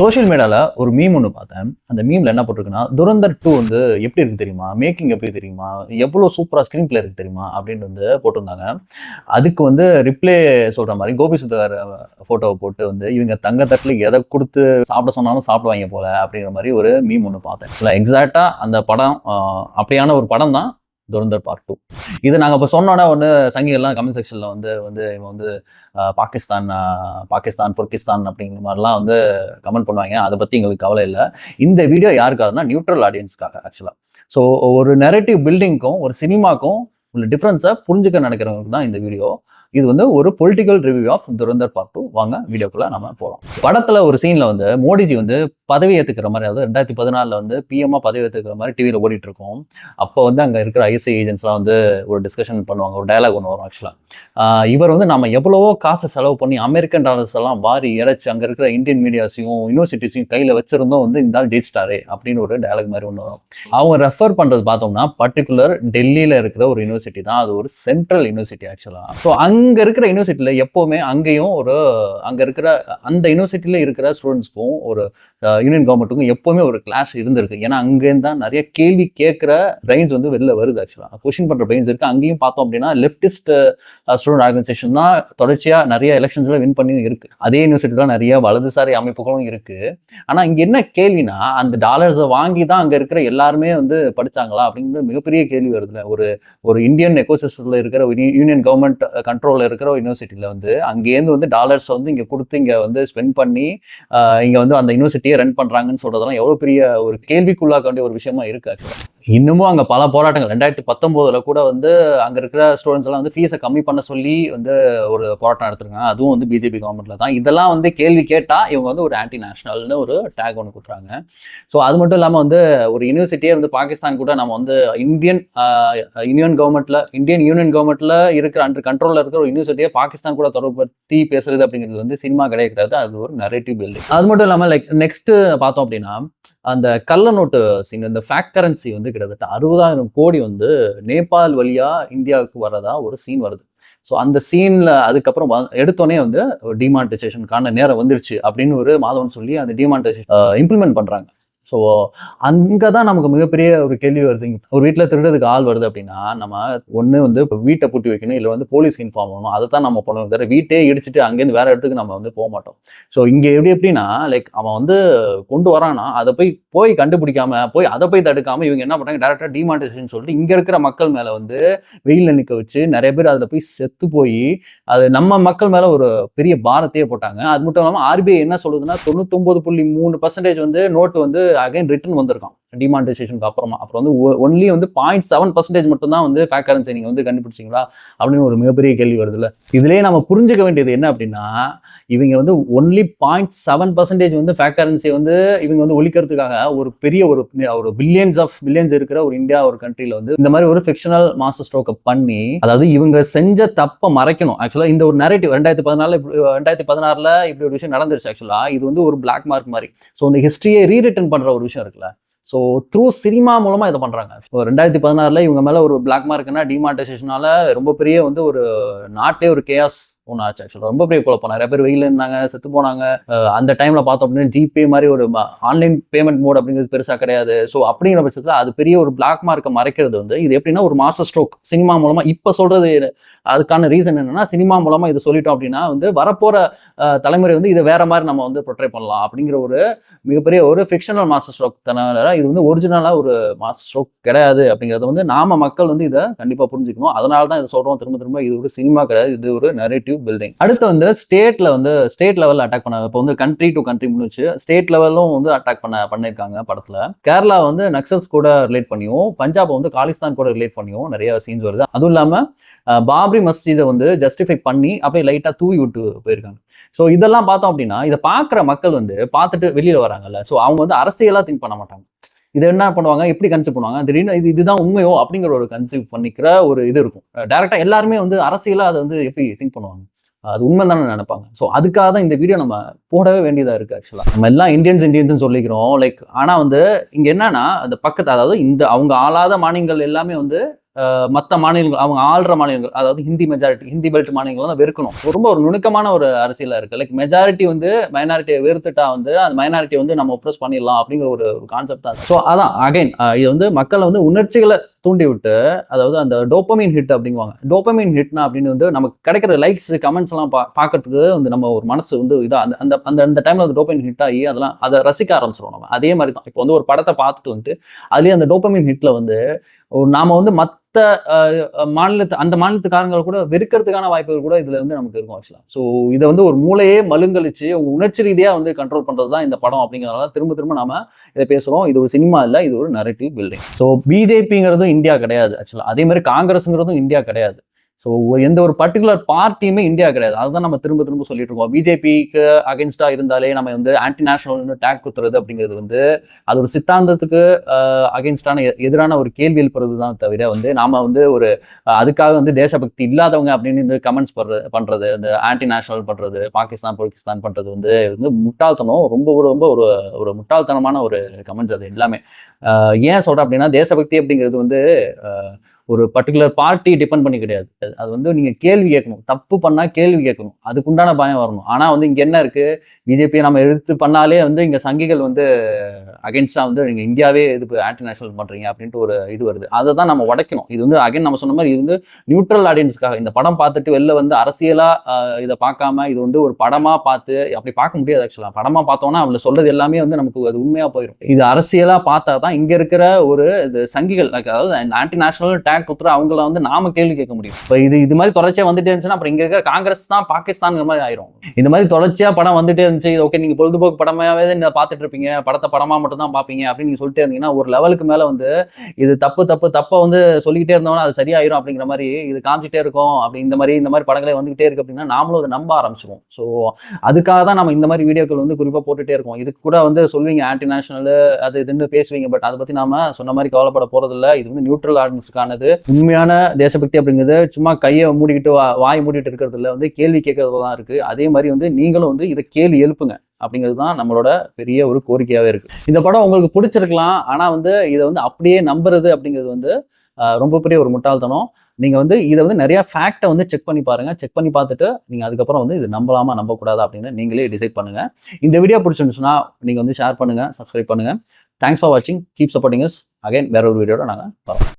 Social மீடியால ஒரு meme ஒன்று பார்த்தேன். அந்த மீம்ல என்ன போட்டிருக்குன்னா, "துரந்தர் 2 வந்து எப்படி இருக்கு தெரியுமா? மேக்கிங் எப்படி தெரியுமா? எவ்வளோ சூப்பரா ஸ்க்ரீன் பிளே இருக்கு தெரியுமா?" அப்படின்னு வந்து போட்டிருந்தாங்க. அதுக்கு வந்து ரிப்ளே சொல்ற மாரி கோபி சுதாகர் ஃபோட்டோவ போட்டு வந்து, "இவங்க தங்க தட்டுல எத குடுத்து சாப்பிட சொன்னாலும் சாப்பிடுவாய்ங்க போல" அப்படிங்கிற மாரி ஒரு மீம் ஒண்ணு பார்த்தேன். இல்ல எக்ஸாக்ட்டா அந்த படம் அப்படியான ஒரு படம் தான் துரந்தர் பார்ட் 2. இது நாங்க இப்ப சொன்னோனே வந்து சங்கிகள்லாம் கமெண்ட் செக்ஷன்ல வந்து வந்து இவன் வந்து பாகிஸ்தான், பொர்கிஸ்தான் அப்படிங்கிற மாரிலாம் வந்து கமெண்ட் பண்ணுவாங்க. அத பத்தி எங்களுக்கு கவலை இல்ல. இந்த வீடியோ யாருக்காகன்னா, நியூட்ரல் ஆடியன்ஸ்க்காக ஆக்சுவலா. ஸோ ஒரு நரேட்டிவ் பில்டிங்க்கும், ஒரு சினிமாக்கும் உள்ள டிஃபரன்ஸ புரிஞ்சுக்க நினைக்கிறவங்களுக்கு தான் இந்த வீடியோ. இது வந்து ஒரு political review of Dhurandhar part 2. வாங்க வீடியோக்குள்ள நம்ம போலாம். படத்துல ஒரு சீன்ல வந்து மோடிஜி வந்து பதவி ஏத்துக்கிற மாரி, அதாவது 2014ல வந்து பிஎம்மா பதவி ஏத்துக்கிற மாரி டிவில ஓடிட்டு இருக்கும். அப்போ வந்து அங்க இருக்கிற ஐஎஸ்ஐ ஏஜென்ட்ஸ்லாம் வந்து ஒரு டிஸ்கஷன் பண்ணுவாங்க. ஒரு டயலாக் ஒண்ணு வரும் ஆக்சுவலா. இவர் வந்து நம்ம எவ்வளவோ காசு செலவு பண்ணி அமெரிக்கன் டாலர்ஸ் எல்லாம் வாரி இறைச்சு அங்க இருக்கிற இந்தியன் மீடியாஸையும் யூனிவர்சிட்டிஸையும் கையில வச்சிருந்தோம் வந்து இந்த ஆள் ஜெயிச்சிட்டாரே அப்படின்னு ஒரு டயலாக் மாதிரி ஒன்று வரும். அவங்க ரெஃபர் பண்றது பார்த்தோம்னா பர்டிகுலர் டெல்லியில இருக்கிற ஒரு யூனிவர்சிட்டி தான். அது ஒரு சென்ட்ரல் யூனிவர்சிட்டி ஆக்சுவலா. ஸோ அங்க இருக்கிற யூனிவர்சிட்டியில எப்பவுமே அங்கேயும் ஒரு அங்க இருக்கிற அந்த யூனிவர்சிட்டியில இருக்கிற ஸ்டூடெண்ட்ஸ்க்கும் ஒரு யூனியன் கவர்மெண்ட்டுக்கும் எப்பவுமே ஒரு கிளாஷ் இருந்திருக்கு. ஏன்னா அங்கேருந்து தான் நிறைய கேள்வி கேட்கிற பிரெயின்ஸ் வந்து வெளில வருது ஆக்சுவலா. கொஸ்டின் பண்ற பிரெயின்ஸ் இருக்கு. அங்கேயும் பார்த்தோம் அப்படின்னா லெப்டிஸ்ட் ஸ்டூடெண்ட் ஆர்கனைசேஷன் தான் தொடர்ச்சியா நிறைய எலெக்ஷன்ஸ்ல வின் பண்ணியும் இருக்கு. அதே யூனிவர்சிட்டில நிறைய வலதுசாரி அமைப்புகளும் இருக்கு. ஆனா இங்க என்ன கேள்வினா, அந்த டாலர்ஸை வாங்கி தான் அங்க இருக்கிற எல்லாருமே வந்து படிச்சாங்களா அப்படிங்கிற மிகப்பெரிய கேள்வி வருதுல. ஒரு ஒரு இந்தியன் எக்கோசிஸ்டம்ல இருக்கிற ஒரு யூனியன் கவர்மெண்ட் கண்ட்ரோல்ல இருக்கிற ஒரு யூனிவர்சிட்டியில வந்து அங்கேருந்து வந்து டாலர்ஸ் வந்து இங்க கொடுத்து இங்க வந்து ஸ்பெண்ட் பண்ணி இங்க வந்து அந்த யூனிவர்சிட்டியை ரன் பண்றாங்கன்னு சொல்றதெல்லாம் எவ்வளவு பெரிய ஒரு கேள்விக்குள்ளாக்க வேண்டிய ஒரு விஷயமா இருக்கு ஆக்சுவலா. இன்னமும் அங்க பல போராட்டங்கள் 2019ல கூட வந்து அங்க இருக்கிற ஸ்டூடெண்ட்ஸ் எல்லாம் வந்து ஃபீஸை கம்மி பண்ண சொல்லி வந்து ஒரு போராட்டம் நடத்துறாங்க. அதுவும் வந்து பிஜேபி கவர்மெண்ட்ல தான். இதெல்லாம் வந்து கேள்வி கேட்டா இவங்க வந்து ஒரு ஆன்டி நேஷனல்னு ஒரு டேக் ஒன்று கொடுக்குறாங்க. ஸோ அது மட்டும் இல்லாம வந்து ஒரு யூனிவர்சிட்டியே வந்து பாகிஸ்தான் கூட நம்ம வந்து இந்தியன் யூனியன் கவர்மெண்ட்ல இருக்கிற அண்டர் கண்ட்ரோல்ல இருக்கிற ஒரு யூனிவர்சிட்டியை பாகிஸ்தான் கூட தொடர்படுத்தி பேசுறது அப்படிங்கிறது வந்து சினிமா கிடையாது. அது ஒரு நரேட்டிவ் பில்டிங். அது மட்டும் இல்லாம லைக் நெக்ஸ்ட் பார்த்தோம் அப்படின்னா அந்த கள்ள நோட்டு சீன், இந்த ஃபேக்ட் கரன்சி வந்து கிட்டத்தட்ட 60,000 கோடி வந்து நேபாள் வழியா இந்தியாவுக்கு வர்றதா ஒரு சீன் வருது. ஸோ அந்த சீன்ல அதுக்கப்புறம் எடுத்தோடனே வந்து டிமானிட்டைசேஷனுக்கான நேரம் வந்துருச்சு அப்படின்னு ஒரு மாதவன் சொல்லி அந்த டிமானிட்டைசேஷன் இம்ப்ளிமெண்ட் பண்றாங்க. ஸோ அங்கே தான் நமக்கு மிகப்பெரிய ஒரு கேள்வி வருது. ஒரு வீட்டில் திருடுறதுக்கு ஆள் வருது அப்படின்னா நம்ம ஒன்று வந்து வீட்டை பூட்டி வைக்கணும், இல்லை வந்து போலீஸ்க்கு இன்ஃபார்ம் பண்ணணும். அதை தான் நம்ம பண்ணுவோம். தவிர வீட்டையே இடிச்சுட்டு அங்கேருந்து வேற இடத்துக்கு நம்ம வந்து போக மாட்டோம். ஸோ இங்கே எப்படின்னா லைக் அவன் வந்து கொண்டு வரானா அதை போய் கண்டுபிடிக்காம அதை போய் தடுக்காம இவங்க என்ன பண்ணுறாங்க, டேரக்டாக டிமானிட்டைசேஷன் சொல்லிட்டு இங்கே இருக்கிற மக்கள் மேலே வந்து வெயிலில் நிற்க வச்சு நிறைய பேர் அதில் போய் செத்து போய் அது நம்ம மக்கள் மேலே ஒரு பெரிய பாரத்தையே போட்டாங்க. அது மட்டும் இல்லாமல் ஆர்பிஐ என்ன சொல்லுதுன்னா 99.3% வந்து நோட்டு வந்து அகைன் ரிட்டர்ன் வந்திருக்கான் டிமானிட்டைசேஷனுக்கு அப்புறமா. அப்புறம் வந்து ஒன்லி வந்து 0.7% மட்டும் தான் வந்து ஃபேக் கரன்சி நீங்க வந்து கண்டுபிடிச்சிங்களா அப்படின்னு ஒரு மிகப்பெரிய கேள்வி வருதுல்ல. இதுலயே நம்ம புரிஞ்சுக்க வேண்டியது என்ன அப்படின்னா, இவங்க வந்து ஒன்லி 0.7% வந்து ஃபேக் கரன்சி வந்து இவங்க வந்து ஒழிக்கிறதுக்காக ஒரு பெரிய ஒரு பில்லியன்ஸ் இருக்கிற ஒரு இந்தியா ஒரு கண்ட்ரில வந்து இந்த மாதிரி ஒரு ஃபிக்ஷனல் மாஸ்டர் ஸ்ட்ரோக்கை பண்ணி, அதாவது இவங்க செஞ்ச தப்பை மறைக்கணும். ஆக்சுவலா இந்த ஒரு நரேட்டிவ் 2016ல இப்படி ஒரு விஷயம் நடந்துருச்சு. ஆக்சுவலா இது வந்து ஒரு பிளாக் மார்க் மாதிரி. ஸோ இந்த ஹிஸ்டரியை ரீரிட்டன் பண்ற ஒரு விஷயம் இருக்குல்ல. ஸோ த்ரூ சினிமா மூலமா இதை பண்றாங்க. ஸோ 2016ல இவங்க மேல ஒரு பிளாக் மார்க்னா டிமானிட்டைசேஷனால ரொம்ப பெரிய வந்து ஒரு நாட்டே ஒரு கேயாஸ் ஒன்று ஆச்சு. ஆக்சுவலாக ரொம்ப பெரிய குழப்பம். நிறைய பேர் வெயில இருந்தாங்க, செத்து போனாங்க. அந்த டைம்ல பார்த்தோம் அப்படின்னா ஜிபே மாதிரி ஒரு ஆன்லைன் பேமெண்ட் மோட் அப்படிங்கிறது பெருசா கிடையாது. ஸோ அப்படிங்கிற பட்சத்தில் அது பெரிய ஒரு பிளாக் மார்க்கை மறைக்கிறது வந்து இது எப்படின்னா ஒரு மாஸ்டர் ஸ்ட்ரோக் சினிமா மூலமா. இப்ப சொல்றது அதுக்கான ரீசன் என்னன்னா, சினிமா மூலமா இதை சொல்லிட்டோம் அப்படின்னா வந்து வரப்போற தலைமுறை வந்து இதை வேற மாதிரி நம்ம வந்து ப்ரொட்ரை பண்ணலாம் அப்படிங்கிற ஒரு மிகப்பெரிய ஒரு ஃபிக்ஷனல் மாஸ்டர் ஸ்ட்ரோக் தவிர இது வந்து ஒரிஜினலா ஒரு மாஸ்டர் ஸ்ட்ரோக் கிடையாது அப்படிங்கிறத வந்து நாம மக்கள் வந்து இதை கண்டிப்பா புரிஞ்சுக்கணும். அதனால தான் இதை சொல்றோம் திரும்ப இது ஒரு சினிமா கிடையாது, இது ஒரு நரேட்டிவ் பில்டிங். அடுத்து வந்து ஸ்டேட் லெவல்ல அட்டாக் பண்ண, இப்போ வந்து கண்ட்ரி டு கண்ட்ரி முடிச்சு ஸ்டேட் லெவலும் வந்து அட்டாக் பண்ணிருக்காங்க படத்துல. கேரளா வந்து நக்சல்ஸ் கூட ரிலேட் பண்ணியும், பஞ்சாப் வந்து காலிஸ்தான் கூட ரிலேட் பண்ணியும் நிறைய சீன்ஸ் வருது. அதுவும் இல்லாம பாபரி மஸ்ஜிதை வந்து ஜஸ்டிஃபை பண்ணி அப்படியே லைட்டா தூவி விட்டு போயிருக்காங்க. ஸோ இதெல்லாம் பார்த்தோம் அப்படின்னா இதை பார்க்குற மக்கள் வந்து பார்த்துட்டு வெளியில வராங்கல்ல. ஸோ அவங்க வந்து அரசியலா திங்க் பண்ண மாட்டாங்க. இதை என்ன பண்ணுவாங்க, எப்படி கன்சீவ் பண்ணுவாங்க, திடீர்னு இதுதான் உண்மையோ அப்படிங்கிற ஒரு கன்சீவ் பண்ணிக்கிற ஒரு இது இருக்கும். டைரக்டா எல்லாருமே வந்து அரசியலா அதை வந்து எப்படி திங்க் பண்ணுவாங்க, அது உண்மை தானே நினைப்பாங்க. ஸோ அதுக்காக தான் இந்த வீடியோ நம்ம போடவே வேண்டியதா இருக்கு. ஆக்சுவலா நம்ம எல்லாம் இந்தியன்ஸ் சொல்லிக்கிறோம் லைக், ஆனா வந்து இங்க என்னன்னா அந்த பக்கத்து, அதாவது இந்த அவங்க ஆளாத மாநிலங்கள் எல்லாமே வந்து மற்ற மாநிலங்கள் அவங்க ஆள்ற மாநிலங்கள், அதாவது ஹிந்தி மெஜாரிட்டி, ஹிந்தி பெல்ட் மாநிலங்கள் தான் வெறுக்கணும். ரொம்ப ஒரு நுணுக்கமான ஒரு அரசியலா இருக்கு. லைக் மெஜாரிட்டி வந்து மைனாரிட்டியை வெறுத்துட்டா வந்து அந்த மைனாரிட்டியை வந்து நம்ம ஒப்ரஸ் பண்ணிடலாம் அப்படிங்கிற ஒரு கான்செப்ட் தான். ஸோ அதான் அகைன் இது வந்து மக்களை வந்து உணர்ச்சிகளை தூண்டி விட்டு, அதாவது அந்த டோப்பமைன் ஹிட் அப்படிங்குவாங்க. டோப்பமைன் ஹிட்னா அப்படின்னு வந்து நமக்கு கிடைக்கிற லைக்ஸ் கமெண்ட்ஸ் எல்லாம் பார்க்கறதுக்கு வந்து நம்ம ஒரு மனசு வந்து இதா அந்த அந்த அந்த அந்த டைம்ல அந்த டோப்பமைன் ஹிட் ஆகி அதெல்லாம் அதை ரசிக்க ஆரம்பிச்சிடும் நம்ம. அதே மாதிரி தான் இப்போ வந்து ஒரு படத்தை பார்த்துட்டு வந்துட்டு அதுலேயே அந்த டோப்பமைன் ஹிட்ல வந்து நாம வந்து மற்ற அந்த மாநிலத்துக்காரங்களை கூட வெறுக்கிறதுக்கான வாய்ப்புகள் கூட இதுல வந்து நமக்கு இருக்கும் ஆக்சுவலா. ஸோ இதை வந்து ஒரு மூளையே மழுங்கலிச்சு உங்க உணர்ச்சி ரீதியா வந்து கண்ட்ரோல் பண்றது தான் இந்த படம் அப்படிங்கிறதால திரும்ப திரும்ப நாம இதை பேசுறோம். இது ஒரு சினிமா இல்லை, இது ஒரு நரேட்டிவ் பில்டிங். ஸோ பிஜேபிங்கிறதும் இந்தியா கிடையாது ஆக்சுவலா. அதே மாதிரி காங்கிரஸ்ங்கிறதும் இந்தியா கிடையாது. ஸோ எந்த ஒரு பர்டிகுலர் பார்ட்டியுமே இந்தியா கிடையாது. அதுதான் நம்ம திரும்ப திரும்ப சொல்லிட்டு இருக்கோம். பிஜேபிக்கு அகேன்ஸ்டா இருந்தாலே நம்ம வந்து ஆன்டி நேஷனல்னு டேக் குத்துறது அப்படிங்கிறது வந்து அது ஒரு சித்தாந்தத்துக்கு அகேன்ஸ்டான எதிரான ஒரு கேள்வி எழுப்புறது தான் தவிர வந்து நாம வந்து ஒரு அதுக்காக வந்து தேசபக்தி இல்லாதவங்க அப்படின்னு கமெண்ட்ஸ் பண்றது, அந்த ஆன்டி நேஷனல் பண்றது, பாகிஸ்தான் பண்றது வந்து முட்டாள்தனம். ரொம்ப ரொம்ப ஒரு ஒரு முட்டாள்தனமான ஒரு கமெண்ட்ஸ் அது எல்லாமே. ஏன் சொல்றேன் அப்படின்னா, தேசபக்தி அப்படிங்கிறது வந்து ஒரு பர்டிகுலர் பார்ட்டி டிபெண்ட் பண்ணி கிடையாது. அது வந்து நீங்க கேள்வி கேட்கணும். தப்பு பண்ணா கேள்வி கேட்கணும். அதுக்குண்டான பயம் வரணும். ஆனா வந்து இங்க என்ன இருக்கு, பிஜேபியை நம்ம எதிர்த்து பண்ணாலே வந்து இங்க சங்கிகள் வந்து அகைன்ஸ்டா வந்து நீங்க இந்தியாவே இது ஆன்டி நேஷனல் பண்றீங்க அப்படின்ட்டு ஒரு இது வருது. அதை தான் நம்ம உடைக்கணும். இது வந்து அகைன் நம்ம சொன்ன மாதிரி இது வந்து நியூட்ரல் ஆடியன்ஸ்க்காக இந்த படம் பார்த்துட்டு வெளில வந்து அரசியலா இதை பார்க்காம இது வந்து ஒரு படமா பார்த்து அப்படி பார்க்க முடியாது ஆக்சுவலா. படமா பார்த்தோம்னா அவளை சொல்றது எல்லாமே வந்து நமக்கு அது உண்மையா போயிடும். இது அரசியலா பார்த்தா தான் இங்க இருக்கிற ஒரு சங்கிகள், அதாவது ஆன்டி நேஷனல் டேக் குத்துற அவங்கள வந்து நாம கேள்வி கேட்க முடியும். இப்போ இது மாதிரி தொடர்ச்சியா வந்துட்டே இருந்துச்சுன்னா அப்புறம் இங்க இருக்கிற காங்கிரஸ் தான் பாகிஸ்தான் மாதிரி ஆயிரும். இந்த மாதிரி தொடர்ச்சியா படம் வந்துட்டே இருந்துச்சு, ஓகே நீங்க பொழுதுபோக்கு படமாவே நீங்க பார்த்துட்டு இருப்பீங்க, படத்தை படமா மட்டும் தான் பார்ப்பீங்க அப்படின்னு நீங்க சொல்லிட்டே இருந்தீங்கன்னா ஒரு லெவலுக்கு மேல வந்து இது தப்ப வந்து சொல்லிக்கிட்டே இருந்தோம்னா அது சரியாயிரும் அப்படிங்கிற மாதிரி இது காமிச்சிட்டே இருக்கும். அப்படி இந்த மாதிரி படங்களே வந்துகிட்டே இருக்கு அப்படின்னா நாமளும் அதை நம்ப ஆரம்பிச்சிருவோம். ஸோ அதுக்காக தான் நம்ம இந்த மாதிரி வீடியோக்கள் வந்து குறிப்பா போட்டுட்டே இருக்கோம். இதுக்கு கூட வந்து சொல்வீங்க ஆன்டி நேஷனல் அது இதுன்னு பேசுவீங்க, பட் அதை பத்தி நாம சொன்ன மாதிரி கவலைப்பட போறது இல்லை. இது வந்து நியூட்ரல் ஆடியன்ஸ்க்கானது. உண்மையான தேசபக்தி அப்படிங்கிறது சும்மா கையை மூடிக்கிட்டு வாய் மூடிட்டு இருக்கிறது இல்லை, வந்து கேள்வி கேட்கறது தான் இருக்கு. அதே மாதிரி வந்து நீங்களும் வந்து இதை கேள்வி எழுப்புங்க அப்படிங்கிறது தான் நம்மளோட பெரிய ஒரு கோரிக்கையாவே இருக்கு. இந்த படம் உங்களுக்கு பிடிச்சிருக்கலாம், ஆனா வந்து இதை வந்து அப்படியே நம்புறது அப்படிங்கிறது வந்து ரொம்ப பெரிய ஒரு முட்டாள்தனம். நீங்க வந்து இதை வந்து நிறைய ஃபேக்டை வந்து செக் பண்ணி பாருங்க. செக் பண்ணி பார்த்துட்டு நீங்க அதுக்கப்புறம் வந்து இது நம்பலாமா நம்பக்கூடாதா அப்படின்னு நீங்களே டிசைட் பண்ணுங்க. இந்த வீடியோ பிடிச்சிருந்துச்சுன்னா நீங்க வந்து ஷேர் பண்ணுங்க, சப்ஸ்கிரைப் பண்ணுங்க. தேங்க்ஸ் ஃபார் வாட்சிங். Keep supporting us. அகைன் வேற ஒரு வீடியோட நாங்கள் வரோம்.